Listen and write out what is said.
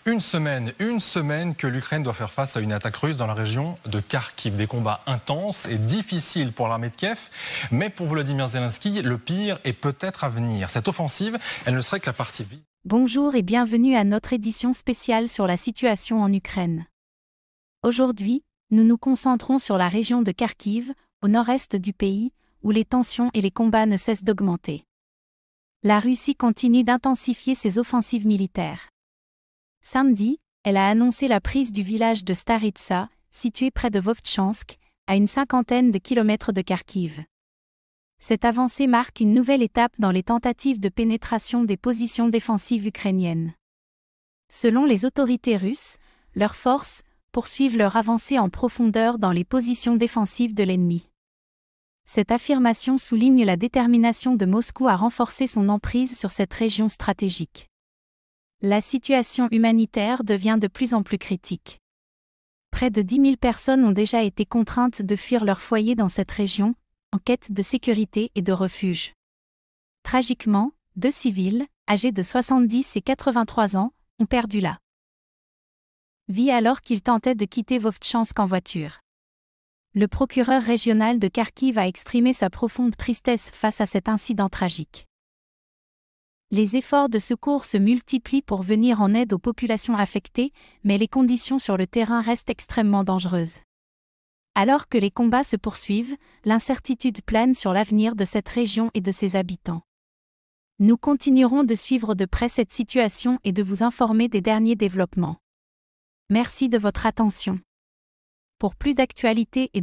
Une semaine que l'Ukraine doit faire face à une attaque russe dans la région de Kharkiv. Des combats intenses et difficiles pour l'armée de Kiev, mais pour Volodymyr Zelensky, le pire est peut-être à venir. Cette offensive, elle ne serait que la partie visible. Bonjour et bienvenue à notre édition spéciale sur la situation en Ukraine. Aujourd'hui, nous nous concentrons sur la région de Kharkiv, au nord-est du pays, où les tensions et les combats ne cessent d'augmenter. La Russie continue d'intensifier ses offensives militaires. Samedi, elle a annoncé la prise du village de Staritsa, situé près de Vovtchansk, à une cinquantaine de kilomètres de Kharkiv. Cette avancée marque une nouvelle étape dans les tentatives de pénétration des positions défensives ukrainiennes. Selon les autorités russes, leurs forces poursuivent leur avancée en profondeur dans les positions défensives de l'ennemi. Cette affirmation souligne la détermination de Moscou à renforcer son emprise sur cette région stratégique. La situation humanitaire devient de plus en plus critique. Près de 10 000 personnes ont déjà été contraintes de fuir leur foyer dans cette région, en quête de sécurité et de refuge. Tragiquement, 2 civils, âgés de 70 et 83 ans, ont perdu la vie alors qu'ils tentaient de quitter Vovtchansk en voiture. Le procureur régional de Kharkiv a exprimé sa profonde tristesse face à cet incident tragique. Les efforts de secours se multiplient pour venir en aide aux populations affectées, mais les conditions sur le terrain restent extrêmement dangereuses. Alors que les combats se poursuivent, l'incertitude plane sur l'avenir de cette région et de ses habitants. Nous continuerons de suivre de près cette situation et de vous informer des derniers développements. Merci de votre attention. Pour plus d'actualités et